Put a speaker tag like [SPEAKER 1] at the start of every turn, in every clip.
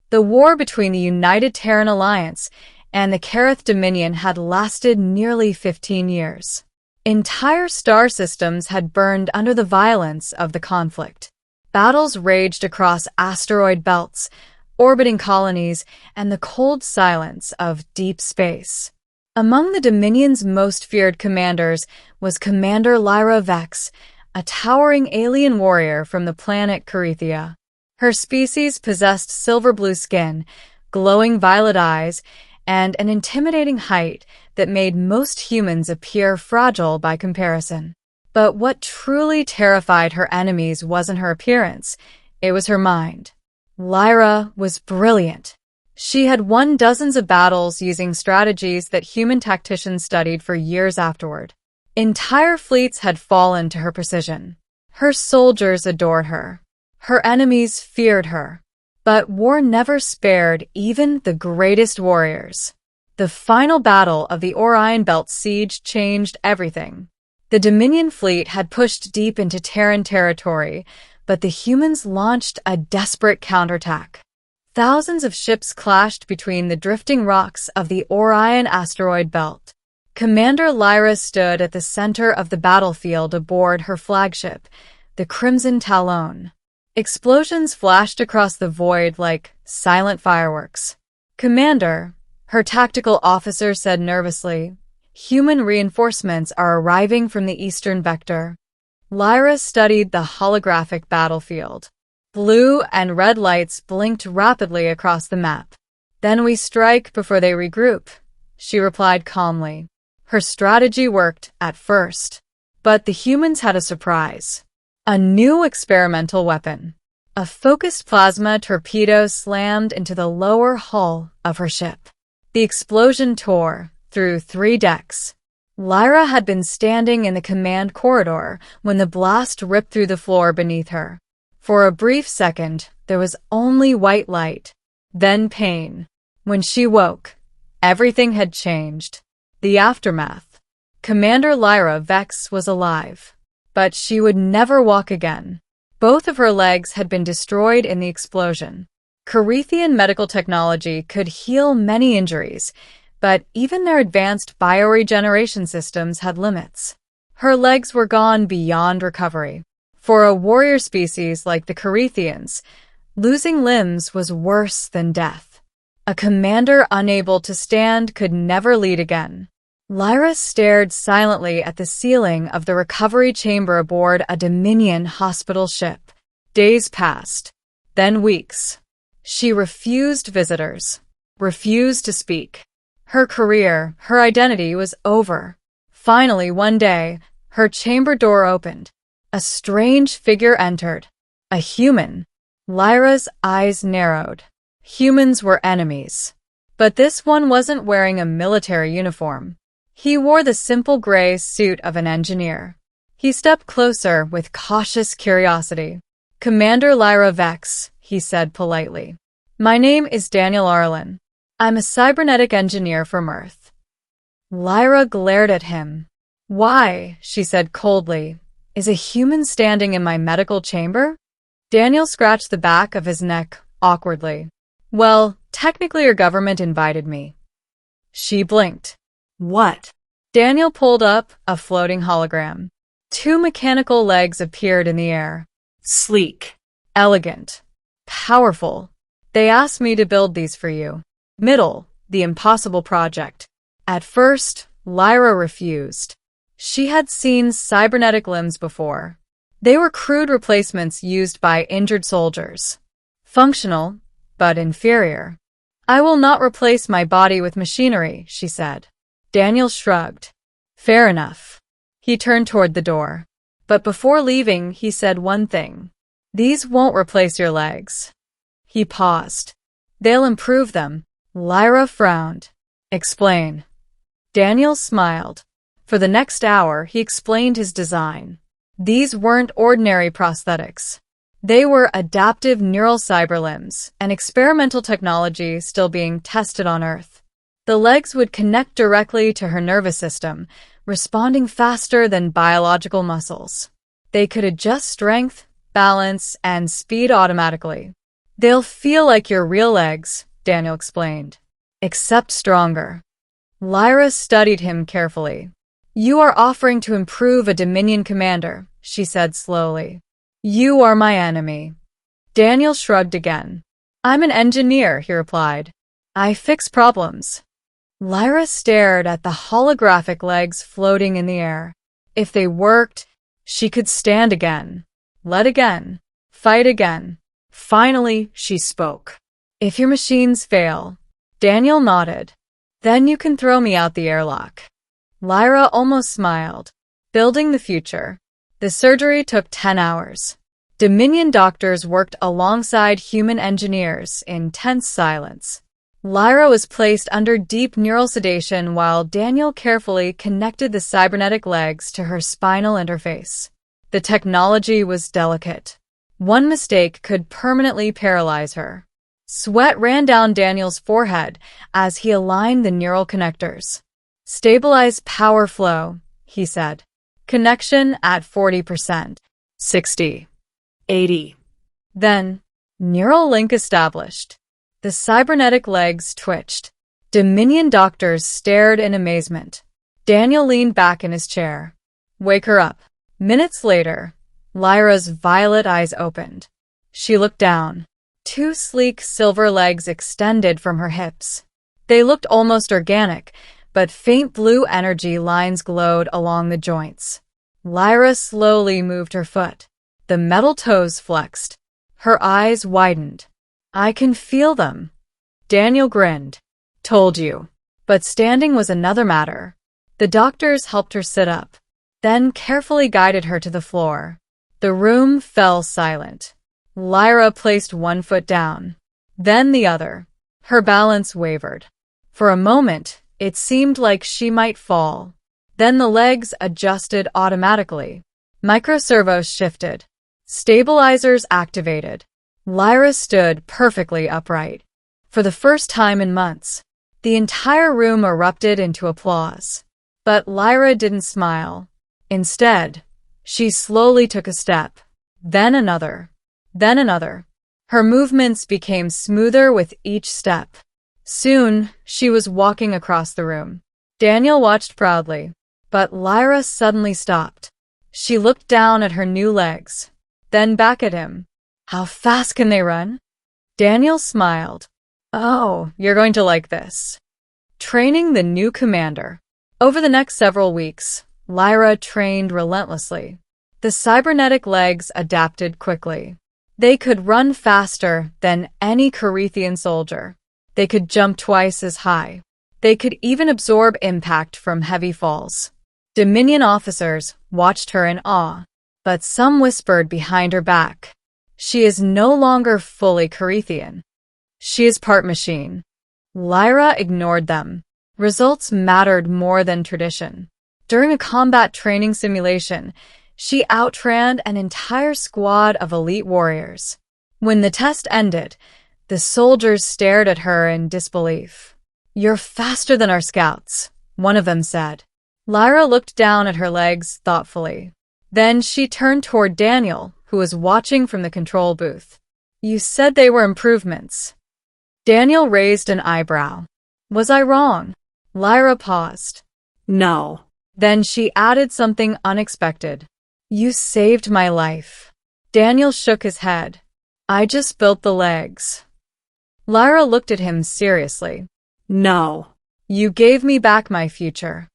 [SPEAKER 1] The war between the United Terran Alliance and the Kareth Dominion had lasted nearly 15 years. Entire star systems had burned under the violence of the conflict. Battles raged across asteroid belts, orbiting colonies, and the cold silence of deep space. Among the Dominion's most feared commanders was Commander Lyra Vex, a towering alien warrior from the planet Carithia. Her species possessed silver-blue skin, glowing violet eyes, and an intimidating height that made most humans appear fragile by comparison. But what truly terrified her enemies wasn't her appearance, it was her mind. Lyra was brilliant. She had won dozens of battles using strategies that human tacticians studied for years afterward. Entire fleets had fallen to her precision. Her soldiers adored her. Her enemies feared her. But war never spared even the greatest warriors. The final battle of the Orion Belt siege changed everything. The Dominion fleet had pushed deep into Terran territory, but the humans launched a desperate counterattack. Thousands of ships clashed between the drifting rocks of the Orion asteroid belt. Commander Lyra stood at the center of the battlefield aboard her flagship, the Crimson Talon. Explosions flashed across the void like silent fireworks. "Commander," her tactical officer said nervously, "human reinforcements are arriving from the eastern vector." Lyra studied the holographic battlefield. Blue and red lights blinked rapidly across the map. "Then we strike before they regroup," she replied calmly. Her strategy worked at first. But the humans had a surprise. A new experimental weapon. A focused plasma torpedo slammed into the lower hull of her ship. The explosion tore through 3 decks. Lyra had been standing in the command corridor when the blast ripped through the floor beneath her. For a brief second, there was only white light, then pain. When she woke, everything had changed. The aftermath. Commander Lyra Vex was alive, but she would never walk again. Both of her legs had been destroyed in the explosion. Carithian medical technology could heal many injuries, but even their advanced bioregeneration systems had limits. Her legs were gone beyond recovery. For a warrior species like the Carithians, losing limbs was worse than death. A commander unable to stand could never lead again. Lyra stared silently at the ceiling of the recovery chamber aboard a Dominion hospital ship. Days passed, then weeks. She refused visitors, refused to speak. Her career, her identity was over. Finally, one day, her chamber door opened. A strange figure entered. A human. Lyra's eyes narrowed. Humans were enemies. But this one wasn't wearing a military uniform. He wore the simple gray suit of an engineer. He stepped closer with cautious curiosity. "Commander Lyra Vex," he said politely. "My name is Daniel Arlen. I'm a cybernetic engineer from Earth." Lyra glared at him. "Why," she said coldly, "is a human standing in my medical chamber?" Daniel scratched the back of his neck awkwardly. "Well, technically your government invited me." She blinked. "What?" Daniel pulled up a floating hologram. 2 mechanical legs appeared in the air. Sleek, elegant, powerful. "They asked me to build these for you." Middle, the impossible project. At first, Lyra refused. She had seen cybernetic limbs before. They were crude replacements used by injured soldiers. Functional, but inferior. "I will not replace my body with machinery," she said. Daniel shrugged. "Fair enough." He turned toward the door. But before leaving, he said one thing. "These won't replace your legs." He paused. "They'll improve them." Lyra frowned. "Explain." Daniel smiled. For the next hour, he explained his design. These weren't ordinary prosthetics. They were adaptive neural cyberlimbs, an experimental technology still being tested on Earth. The legs would connect directly to her nervous system, responding faster than biological muscles. They could adjust strength, balance, and speed automatically. They'll feel like your real legs, Daniel explained. Except stronger. Lyra studied him carefully. You are offering to improve a Dominion commander, she said slowly. You are my enemy. Daniel shrugged again. I'm an engineer, he replied. I fix problems. Lyra stared at the holographic legs floating in the air. If they worked, she could stand again, lead again, fight again. Finally, she spoke. If your machines fail, Daniel nodded. Then you can throw me out the airlock. Lyra almost smiled. Building the future. The surgery took 10 hours. Dominion doctors worked alongside human engineers in tense silence. Lyra was placed under deep neural sedation while Daniel carefully connected the cybernetic legs to her spinal interface. The technology was delicate. One mistake could permanently paralyze her. Sweat ran down Daniel's forehead as he aligned the neural connectors. Stabilize power flow, he said. Connection at 40%. 60. 80. Then, neural link established. The cybernetic legs twitched. Dominion doctors stared in amazement. Daniel leaned back in his chair. Wake her up. Minutes later, Lyra's violet eyes opened. She looked down. 2 sleek silver legs extended from her hips. They looked almost organic, but faint blue energy lines glowed along the joints. Lyra slowly moved her foot. The metal toes flexed. Her eyes widened. I can feel them. Daniel grinned. Told you. But standing was another matter. The doctors helped her sit up, then carefully guided her to the floor. The room fell silent. Lyra placed one foot down, then the other. Her balance wavered. For a moment, it seemed like she might fall. Then the legs adjusted automatically. Microservos shifted. Stabilizers activated. Lyra stood perfectly upright. For the first time in months, the entire room erupted into applause. But Lyra didn't smile. Instead, she slowly took a step, then another. Then another. Her movements became smoother with each step. Soon, she was walking across the room. Daniel watched proudly, but Lyra suddenly stopped. She looked down at her new legs, then back at him. How fast can they run? Daniel smiled. Oh, you're going to like this. Training the new commander. Over the next several weeks, Lyra trained relentlessly. The cybernetic legs adapted quickly. They could run faster than any Carithian soldier. They could jump twice as high. They could even absorb impact from heavy falls. Dominion officers watched her in awe, but some whispered behind her back. She is no longer fully Carithian. She is part machine. Lyra ignored them. Results mattered more than tradition. During a combat training simulation, she outran an entire squad of elite warriors. When the test ended, the soldiers stared at her in disbelief. You're faster than our scouts, one of them said. Lyra looked down at her legs thoughtfully. Then she turned toward Daniel, who was watching from the control booth. You said they were improvements. Daniel raised an eyebrow. Was I wrong? Lyra paused. No. Then she added something unexpected. You saved my life. Daniel shook his head. I just built the legs. Lyra looked at him seriously. No. You gave me back my future.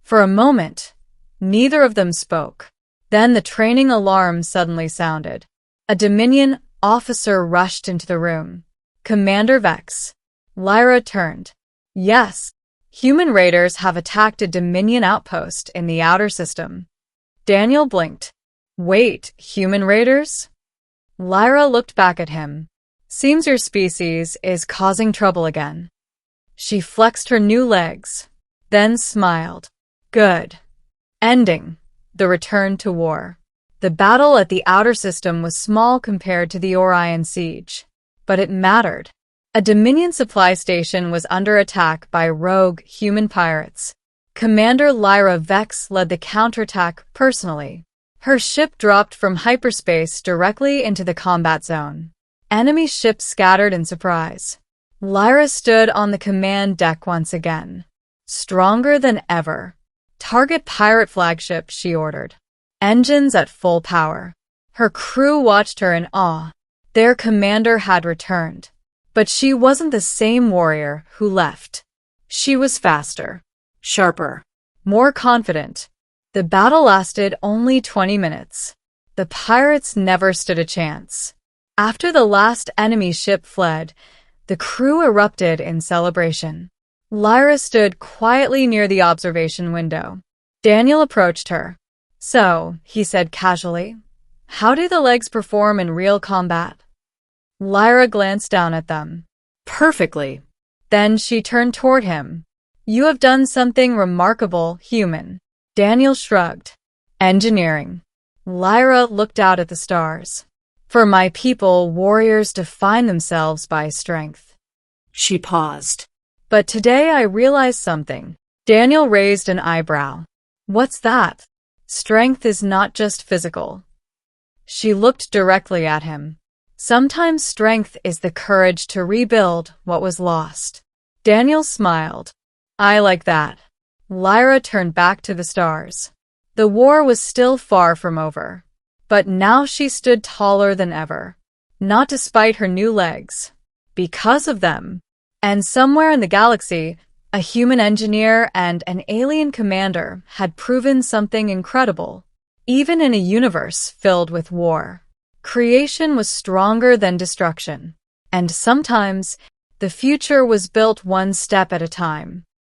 [SPEAKER 1] For a moment, neither of them spoke. Then the training alarm suddenly sounded. A Dominion officer rushed into the room. Commander Vex. Lyra turned. Yes. Human raiders have attacked a Dominion outpost in the outer system. Daniel blinked. Wait, human raiders? Lyra looked back at him. Seems your species is causing trouble again. She flexed her new legs, then smiled. Good. Ending. The return to war. The battle at the outer system was small compared to the Orion siege, but it mattered. A Dominion supply station was under attack by rogue human pirates. Commander Lyra Vex led the counterattack personally. Her ship dropped from hyperspace directly into the combat zone. Enemy ships scattered in surprise. Lyra stood on the command deck once again. Stronger than ever. Target pirate flagship, she ordered. Engines at full power. Her crew watched her in awe. Their commander had returned. But she wasn't the same warrior who left. She was faster, sharper, more confident. The battle lasted only 20 minutes. The pirates never stood a chance. After the last enemy ship fled, the crew erupted in celebration. Lyra stood quietly near the observation window. Daniel approached her. "So," he said casually, "how do the legs perform in real combat?" Lyra glanced down at them. "Perfectly." Then she turned toward him. "You have done something remarkable, human." Daniel shrugged. "Engineering." Lyra looked out at the stars. "For my people, warriors define themselves by strength." She paused. "But today I realized something." Daniel raised an eyebrow. "What's that?" "Strength is not just physical." She looked directly at him. "Sometimes strength is the courage to rebuild what was lost." Daniel smiled. "I like that." Lyra turned back to the stars. The war was still far from over. But now she stood taller than ever. Not despite her new legs. Because of them. And somewhere in the galaxy, a human engineer and an alien commander had proven something incredible. Even in a universe filled with war, creation was stronger than destruction. And sometimes, the future was built one step at a time.